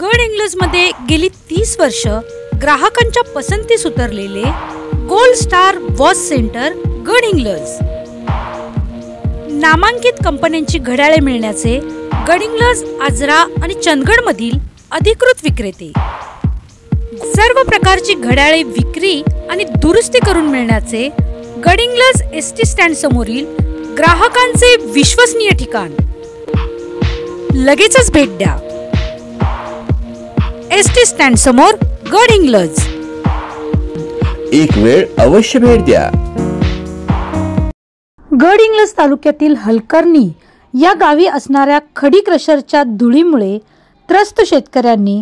गडहिंग्लजमध्ये गेली 30 वर्ष ग्राहकांच्या पसंतीस उतरलेले gold star watch centre Gadhinglaj. नामांकित कंपन्यांची घड्याळे मिळण्याचे गडहिंग्लज, आजरा आणि चंदगडमधील अधिकृत विक्रेते। सर्व प्रकारची घड्याळे विक्री आणि दुरुस्ती करून मिळण्याचे गडहिंग्लज एसटी स्टँड समोरील ग्राहकांचे विश्वसनीय ठिकाण। लगेचच भेट द्या। एसटी स्टँड समोर गडहिंग्लज। एक वेळ अवश्य भेट द्या। गडहिंग्लज तालुक्यातील हलकर्णी या गावी असणाऱ्या खडी क्रशरच्या धुळीमुळे त्रस्त शेतकऱ्यांनी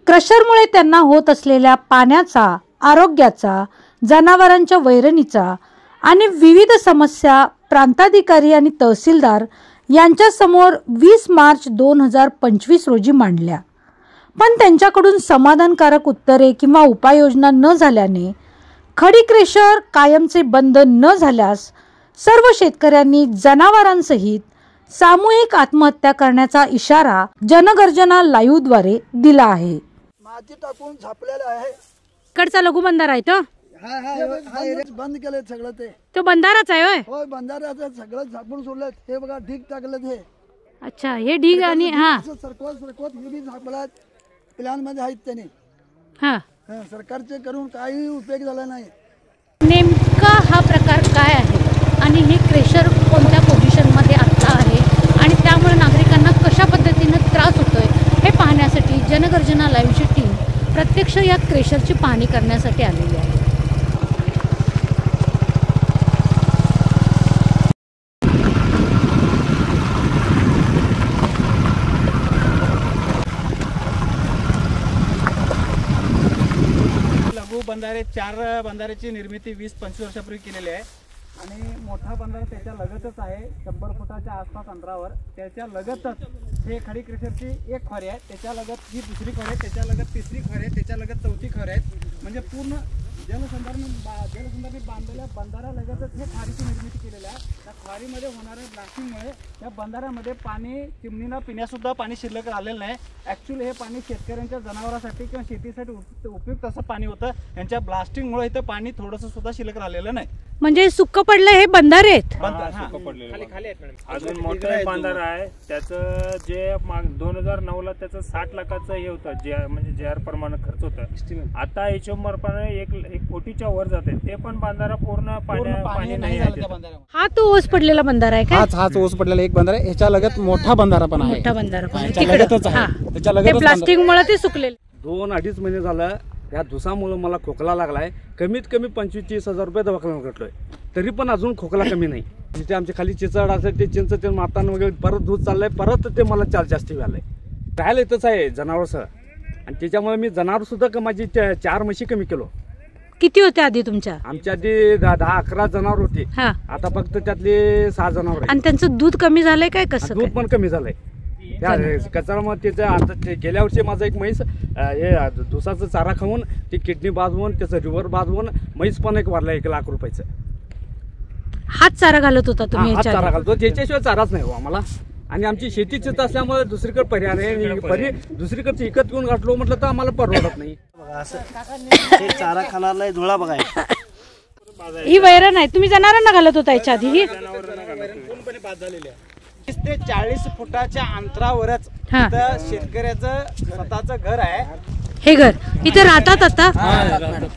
क्रशरमुळे त्यांना होत असलेल्या पाण्याचा, आरोग्याचा, जनावरांच्या वैरणीचा आणि विविध समस्या प्रांताधिकारी आणि तहसीलदार यांच्या समोर 20 मार्च 2025 रोजी मांडल्या, पण त्यांच्याकडून समाधानकारक उत्तरे किंवा उपाययोजना न झाल्याने खडी क्रशर कायमचे बंद न झाल्यास सर्व शेतकऱ्यांनी जनावरांसहित सामूहिक आत्महत्या करण्याचा इशारा जनगर्जना लाईव्ह द्वारे दिला आहे। माती टाकून झापलेला आहे। कडचा लघु बंधारा आहे तो बंद केले सगळं तो बंधाराच आहे होय? होय, बंधाऱ्याचं सगळं झापून सोडलं। हे बघा ढीग टाकलं हे। अच्छा, हे ढीग आणि हा सरकवत हे बी झापलात प्लॅन मध्ये आहेत त्याने। हा, सरकारचे करून काही उपयोग झाला नाही। नेमका हा प्रकार काय आहे आणि हे क्रेशर कोणत्या पोझिशन मध्ये आता आहे आणि त्यामुळे नागरिकांना कशा पद्धतीने त्रास होतोय हे पाहण्यासाठी जनगर्जना लाईव्हची टीम प्रत्यक्ष या क्रेशरची पाहणी करण्यासाठी आलेली आहे। लघु बंधारे 4 बंधाऱ्याची निर्मिती 20-25 वर्षापूर्वी केलेली आहे आणि मोठा बंधारा त्याच्या लगतच आहे। 100 फुटाच्या आसपास अंतरावर त्याच्या लगतच हे खडी क्रशरची एक खोरी आहे, त्याच्या लगत ही दुसरी खोरी आहे, त्याच्या लगत तिसरी खोरी आहे, त्याच्या लगत चौथी खोरी आहे। म्हणजे पूर्ण जलसंधारण बांधलेल्या बंधारा लगतच हे खारीची निर्मिती केलेली आहे। त्या खारीमध्ये होणाऱ्या ब्लास्टिंगमुळे त्या बंधाऱ्यामध्ये पाणी चिमणीला पिण्यासुद्धा पाणी शिल्लक राहिलेलं नाही। ॲक्च्युली हे पाणी शेतकऱ्यांच्या जनावरांसाठी किंवा शेतीसाठी उपयुक्त असं पाणी होतं। यांच्या ब्लास्टिंगमुळे इथं पाणी थोडंसं सुद्धा शिल्लक राहिलेलं नाही। म्हणजे सुक्क पडलं हे बंधारे आहेत। अजून मोठं बंधारा आहे, त्याचं जे 2009 ला त्याचं 60 लाखाचं हे होतं, जे म्हणजे JR प्रमाणे खर्च होतं। आता हिशोबाप्रमाणे 1 कोटीच्या वर जाते, ते पण बंधारा पूर्ण पाणी नाही आहे। हा तो ओस पडलेला बंधारा आहे का? हाच ओस पडलेला एक बंधारा आहे। ह्याच्या लगत मोठा बंधारा पण आहे। मोठा बंधारा पण आहे तिकडे त्याच्या लगत प्लास्टिकमुळे ते सुकलेले। 2-2.5 महिने झालं या धुसामुळे मला खोकला लागलाय। कमीत कमी 25-30 हजार रुपये दवाखान्यात घटलोय, तरी पण अजून खोकला कमी नाही। जिथे आमच्या खाली चिचड असेल ते चिंच ते मातान वगैरे परत दूध चाललंय, परत ते मला जास्ती व्हायलंय। राहायला इथंच आहे जनावरसह, आणि त्याच्यामुळे मी जनावर सुद्धा माझी 4 म्हशी कमी केलो। किती होते आधी तुमच्या? आमच्या आधी 10-11 जनावर होते, आता फक्त त्यातले 6 जनावर। आणि त्यांचं दूध कमी झालंय काय? कसं दूध पण कमी झालंय कचरा। मग त्याचं गेल्या वर्षी माझा एक म्हैस हे दुसाचा चारा खाऊन ती किडनी बाजवून त्याचं लिव्हर बाजवून म्हैस पण एक वाढला 1 लाख रुपयाचं। हाच चारा घालत होता तुम्ही? हाच चारा घालतो, त्याच्याशिवाय चाराच नाही हो आम्हाला। आणि आमची शेती चित असल्यामुळे दुसरीकडे पर्याय नाही, दुसरीकडे विकत घेऊन घातलो म्हटलं तर आम्हाला परवडत नाही। चारा खाणार नाही, धुळा बघा ही वैरण आहे। तुम्ही जनावरांना घालत होता याच्या आधी? ही पूर्णपणे बाद झालेली आहे। 30 ते 40 फुटाच्या अंतरावरच शेतकऱ्याचं स्वतःचं घर आहे। हे घर इथे राहतात आता,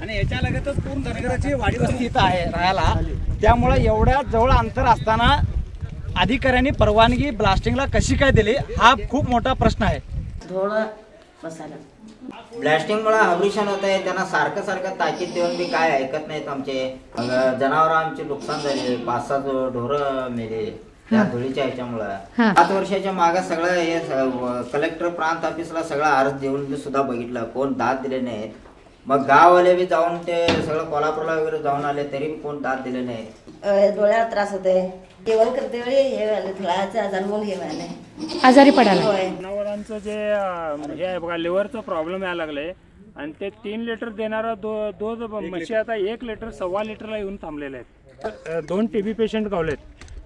आणि याच्या लगतच पूर्ण धनगराची वाडी वस्ती इथं आहे राहायला। त्यामुळे एवढ्या जवळ अंतर असताना अधिकाऱ्यांनी परवानगी ब्लास्टिंगला कशी काय दिली हा खूप मोठा प्रश्न आहे। ब्लास्टिंगमुळे ऑपरेशन होत आहे, त्यांना सारखं ताकीद देऊन बी काय ऐकत नाहीत आमचे। जनावर आमचे नुकसान झाले, 5-6 ढोरं मेले त्या धुळीच्या ह्याच्यामुळं। 5 वर्षाच्या मागे सगळं हे कलेक्टर प्रांत ऑफिसला सगळा अर्ज देऊन सुद्धा बघितलं, कोण दाद दिले नाहीत। मग गाववाले बी जाऊन ते सगळं कोल्हापूरला वगैरे जाऊन आले, तरी कोण दाद दिले नाही। डोळ्याला त्रास होते, जेवण करते वेळी हे थोडाचा आजार म्हणून हे व्हायला आजारी पडायला। जनावरांचं जे हे आहे बघा, लिव्हरचा प्रॉब्लेम यायला लागले, आणि ते 3 लिटर देणारा दूध म्हशी आता 1 लिटर 1.25 लिटरला येऊन थांबलेले आहेत। 2 TB पेशंट गावलेत,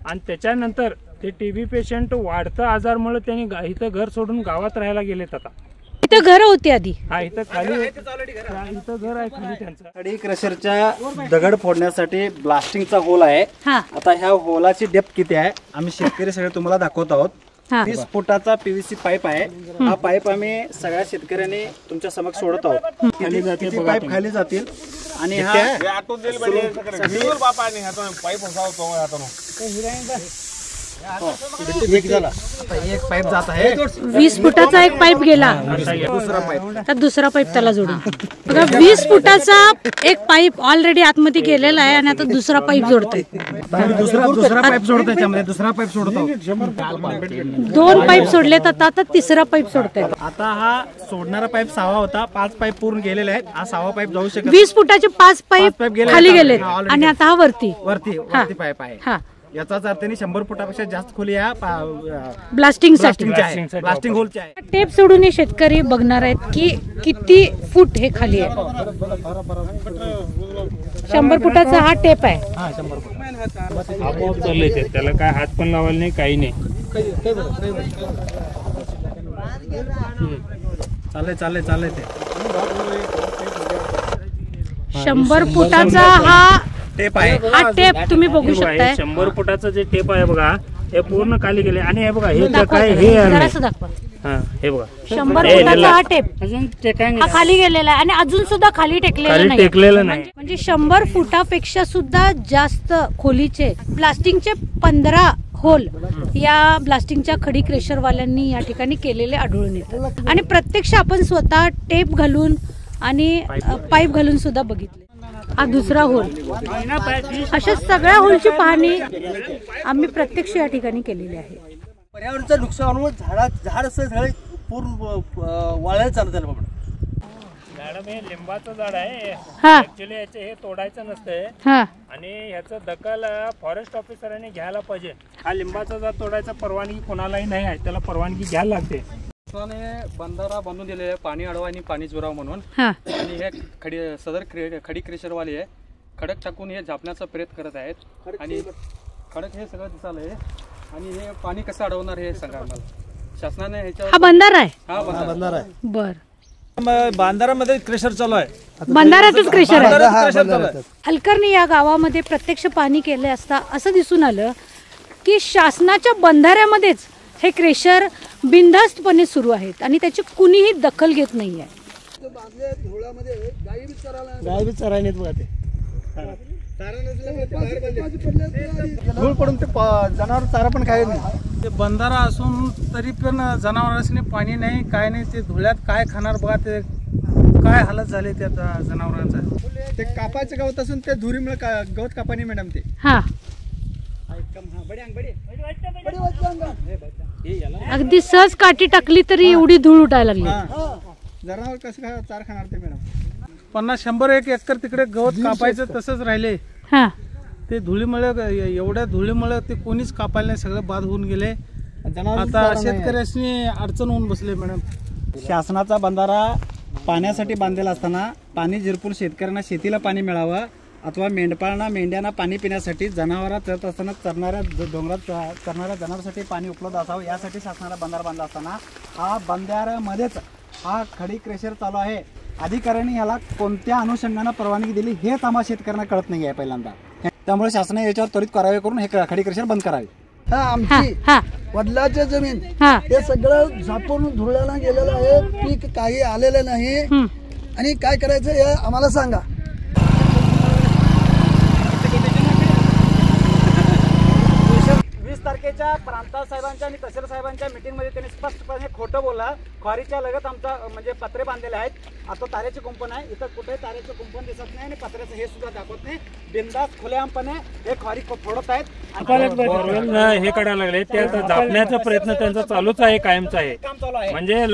आणि त्याच्यानंतर ते TB पेशंट वाढतं आजारमुळे त्यांनी इथं घर सोडून गावात राहायला गेलेत। आता इथं घर होती आधी. हा इथं खाली इथं घर आहे खाली त्यांचं. खडी क्रशरच्या दगड फोडण्यासाठी ब्लास्टिंगचा होल आहे. आता ह्या होलाची डेप्थ किती आहे आम्ही शेतकरी सगळे तुम्हाला दाखवत आहोत. 30 फुटाचा PVC पाईप आहे. हा पाईप आम्ही सगळ्या शेतकऱ्यांनी तुमच्या समक्ष सोडत आहोत. किती पाईप खाली जातील आणि हा एक पाईप जात आहे. 20 फुटाचा एक पाईप गेला, दुसरा पाईप त्याला जोडून बघा. 20 फुटाचा एक पाईप ऑलरेडी आतमध्ये गेलेला आहे आणि आता दुसरा पाईप जोडतोय. दुसरा पाईप सोडतोय त्याच्यामध्ये दुसरा पाईप सोडतो. 2 पाईप सोडलेत आता तिसरा पाईप सोडतोय. आता हा सोडणारा पाईप 6 होता, 5 पाईप पूर्ण गेलेले आहेत. हा 6वा पाईप जाऊ शकत. 20 फुटाचे 5 पाईप खाली गेलेत आणि आता हा वरती पाईप आहे. याचाच अर्थ 100 फुटापेक्षा जास्त खोली या ब्लास्टिंग होलची आहे. टेप सोडून हे शेतकरी बघणार आहेत की किती फूट हे खाली आहे. 100 फुटाचा हा टेप आहे. आपोआप चाललंय ते, त्याला काय हात पण लावायला नाही काही नाही. चाललंय ते 100 फुटाचा हा टेप आहे. हा टेप तुम्ही बघू शकता. 100 फुटाचं जे टेप आहे बघा हे पूर्ण खाली गेले. आणि हे बघा हे काय हे दाखवा. हे बघा 100 फुटाचा हा टेप हा खाली गेलेला आहे आणि अजून सुद्धा खाली टेकलेला नाही. म्हणजे 100 फुटापेक्षा सुद्धा जास्त खोलीचे ब्लास्टिंगचे 15 होल या ब्लास्टिंगच्या खडी क्रेशरवाल्यांनी या ठिकाणी केलेले आढळून येतात. आणि प्रत्यक्ष आपण स्वतः टेप घालून आणि पाईप घालून सुद्धा बघितले. हा दुसरा होल. अशा सगळ्या होलची पाहणी आम्ही प्रत्यक्ष या ठिकाणी केलेली आहे. पर्यावरणाचं नुकसान होऊन झाड पूर्ण वाळायला चालू झालं. मॅडम हे लिंबाचं झाड आहे. ऍक्च्युली हे तोडायचं नसतंय आणि ह्याचं दखल फॉरेस्ट ऑफिसरांनी घ्यायला पाहिजे. हा लिंबाचा झाड तोडायचा परवानगी कोणालाही नाही आहे, त्याला परवानगी घ्यायला लागते. बंधारा बांधून दिलेले पाणी अडवा आणि पाणी जुराव म्हणून. आणि हे खडी क्रेशरवाले आहे खडक टाकून हे झापण्याचा प्रयत्न करत आहेत. आणि खडक हे सगळं दिसालंय आणि हे पाणी कसं अडवणार हे सांगा आम्हाला. शासनाने हा बंधारा आहे. हा बंधारा आहे. बर बांधारामध्ये क्रेशर चालू आहे. बंधाऱ्यातच क्रेशर आहे. हलकर्णी या गावामध्ये प्रत्यक्ष पाणी केले असता असं दिसून आलं की शासनाच्या बंधाऱ्यामध्येच हे क्रेशर बिनधास्तपणे सुरू आहेत आणि त्याची कुणीही दखल घेत नाहीये. गाय बी चरायला बघा ते धूळ पडून ते जनावर चारा पण खायला नाही. ते बंधारा असून तरी पण जनावरांनी पाणी नाही काय नाही. ते धुळ्यात काय खाणार बघा. ते काय हालत झाले त्या जनावरांचा. ते कापायचं गवत असून ते धुरीमुळे गवत कापानी मॅडम ते. अगदी सहज काठी टाकली तरी एवढी धूळ उठायला लागली. जनावर कसं काय चारा खाणार ते मॅडम. 50-100 एकर तिकडे गवत कापायचं तसंच राहिले. ते धुळीमुळे एवढ्या धुळीमुळे ते कोणीच कापायला नाही. सगळं बाद होऊन गेले. आता शेतकऱ्यांनी अडचण होऊन बसले मॅडम. शासनाचा बंधारा पाण्यासाठी बांधलेला असताना पाणी झिरपून शेतकऱ्यांना शेतीला पाणी मिळावं अथवा मेंढ्यांना पाणी पिण्यासाठी जनावरं चरत असताना चरणाऱ्या डोंगरात चरणाऱ्या जनावरांसाठी पाणी उपलब्ध असावं यासाठी शासनाला बंधारा बांधला असताना हा बंधाऱ्यामध्येच हा खडी क्रेशर चालू आहे. अधिकाऱ्यांनी याला कोणत्या अनुषंगाने परवानगी दिली हेच आम्हाला शेतकऱ्यांना कळत नाही आहे पहिल्यांदा. त्यामुळे शासनाने याच्यावर त्वरित कारवाई करून हे खडी क्रेशर बंद करावे. आमची वडिलांची जमीन हे सगळं झापून धुळ्याला गेलेलं आहे. पीक काही आलेलं नाही आणि काय करायचं हे आम्हाला सांगा. 20 तारखेच्या प्रांत साहेबांच्या आणि तहसील साहेबांच्या मीटिंगमध्ये त्यांनी स्पष्टपणे खोटं बोलला. ख्वारीच्या लगत आमचा म्हणजे पत्रे बांधलेले आहेत. आता ताऱ्याचे कुंपण आहे. इथं कुठे ताऱ्याचं कुंपण दिसत नाही आणि पत्र्याचं हे सुद्धा दाखवत नाही. बिनधास्त खुलेआमपणे हे ख्वारी फोडत आहेत. हे करायला लागले ते दाबण्याचा प्रयत्न त्यांचा चालूच आहे, कायमचा आहे. म्हणजे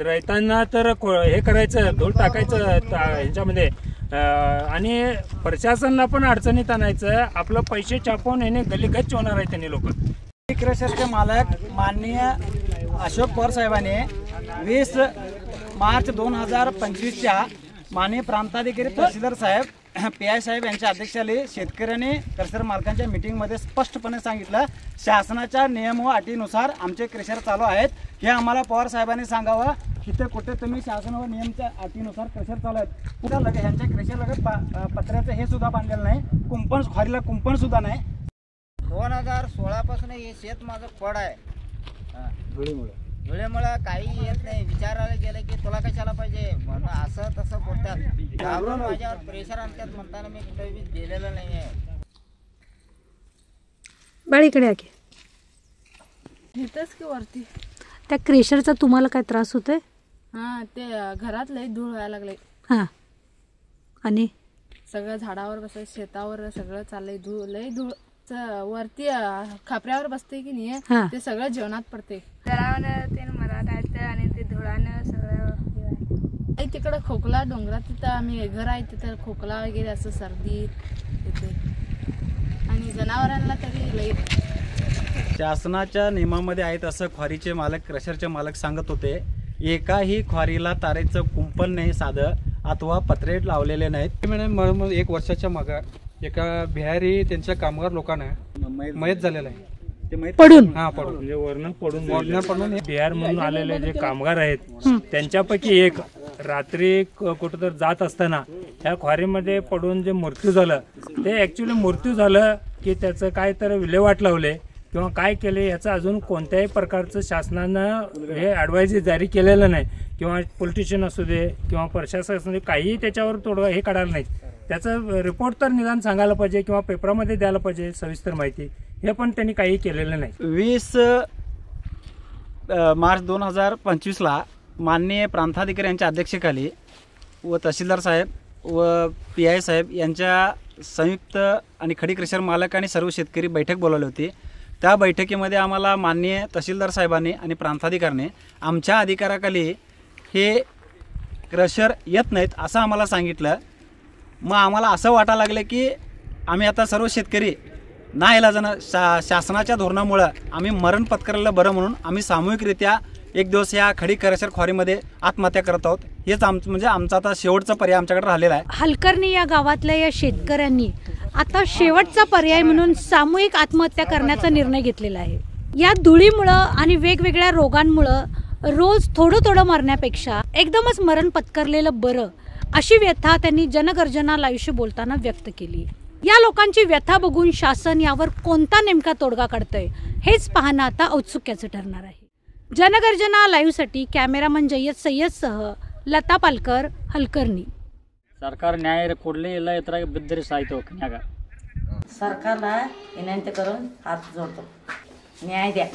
रैतांना तर हे करायचं धूळ टाकायचं ह्याच्यामध्ये आणि प्रशासनाला पण अडचणीत आणायचं. आपलं पैसे छापून याने गलीगच्च होणार आहे त्यांनी लोक. क्रेशरचे मालक माननीय अशोक पवार साहेबांनी 20 मार्च 2025च्या माननीय प्रांताधिकारी तहसीलदार साहेब PI साहेब यांच्या अध्यक्षतेखाली शेतकऱ्यांनी क्रेशर मालकांच्या मीटिंगमध्ये स्पष्टपणे सांगितलं शासनाच्या नियम व अटीनुसार आमचे क्रेशर चालू आहेत हे आम्हाला पवार साहेबांनी सांगावं तिथे कुठे तुम्ही शासन व नियमच्या अटीनुसार क्रशर चालू आहेत. कुठं ह्यांच्या क्रशर लगत पत्र्याचं हे सुद्धा बांधलेलं नाही, कुंपण खारीला कुंपण सुद्धा नाही. 2016 पासून हे शेत माझं फळ आहे. धुळीमुळे काही येत नाही. विचारायला गेलं की तुला कशाला पाहिजे म्हणून असं तसं बोलतात. घाबरून माझ्यावर प्रेशर आणतात म्हणताना मी कुठेही गेलेलं नाही आहे. बाळीकडे आहे इथंच की वरती. त्या क्रेशरचा तुम्हाला काय त्रास होतोय? हा, ते घरात लई धूळ व्हायला लागले. हा, आणि सगळं झाडावर बसाय, शेतावर सगळं चाललंय. लई धूळ वरती खापऱ्यावर बसते की नाही, ते सगळं जेवणात पडते. तलावानं ते मराठायचं आणि ते धुळानं सगळं. तिकडं खोकला डोंगरात, तिथं आम्ही घर आहे तिथं खोकला वगैरे असं सर्दी येते. आणि जनावरांना तरी लई. शासनाच्या नियमामध्ये आहेत असं ख्वारीचे मालक, क्रशरचे मालक सांगत होते. एकाही ख्वारीला तारेचं कुंपण नाही साधं, अथवा पत्रे लावलेले नाहीत. मॅडम 1 वर्षाच्या मागे एका बिहारी त्यांच्या कामगार लोकांना मयत झालेला आहे. पडून म्हणजे वरनं पडून बिहार म्हणून आलेले जे कामगार आहेत त्यांच्यापैकी एक रात्री कुठं तर जात असताना ह्या ख्वारीमध्ये पडून जे मृत्यू झालं, ते ऍक्च्युली मृत्यू झालं की त्याचं काय तर विल्हेवाट लावले किंवा काय केले याचं अजून कोणत्याही प्रकारचं शासनानं हे ॲडवायझरी जारी केलेलं नाही. किंवा पोलिटिशियन असू दे किंवा प्रशासक असू दे, काहीही त्याच्यावर थोडं हे काढायला नाही. त्याचं रिपोर्ट तर निदान सांगायला पाहिजे किंवा पेपरामध्ये द्यायला पाहिजे सविस्तर माहिती. हे पण त्यांनी काही केलेलं नाही. 20 मार्च 2025ला माननीय प्रांताधिकारी यांच्या अध्यक्षतेखाली व तहसीलदार साहेब व PI साहेब यांच्या संयुक्त आणि खडी क्रशर मालक आणि सर्व शेतकरी बैठक बोलावली होती. त्या बैठकीमध्ये आम्हाला माननीय तहसीलदार साहेबांनी आणि प्रांताधिकाऱ्याने आमच्या अधिकाराखाली हे क्रशर येत नाहीत असं आम्हाला सांगितलं. मग आम्हाला असं वाटायला लागलं की आम्ही आता सर्व शेतकरी नाईलाजानं शासनाच्या धोरणामुळं आम्ही मरण पत्करलेलं बरं म्हणून आम्ही सामूहिकरित्या एक दिवस या खडी क्रशर ख्वारीमध्ये आत्महत्या करत आहोत. हेच म्हणजे आमचा आता शेवटचा पर्याय आमच्याकडे राहिलेला आहे. हलकर्णी या गावातल्या या शेतकऱ्यांनी आता शेवटचा पर्याय म्हणून सामूहिक आत्महत्या करण्याचा निर्णय घेतलेला आहे. या धुळीमुळं आणि वेगवेगळ्या रोगांमुळं रोज थोडं मरण्यापेक्षा एकदमच मरण पत्करलेलं बरं, अशी व्यथा त्यांनी जनगर्जना लाईव्हशी बोलताना व्यक्त केली. या लोकांची व्यथा बघून शासन यावर कोणता नेमका तोडगा काढतंय हेच पाहणं आता औत्सुक्याचं ठरणार आहे. जनगर्जना लाईव्हसाठी कॅमेरामन जय्यद सय्यदसह लता पालकर, हलकर्णी. ಸರ್ಕಾರ ನ್ಯಾಯ ಕೊಡಲಿ ಇಲ್ಲ ಈ ಥರ ಬಿದ್ದರೆ ಸಾಯ್ತು ಕನ್ಯಾಗ. ಸರ್ಕಾರನ ವಿನಂತಿ करून हात जोडतो, न्याय द्या.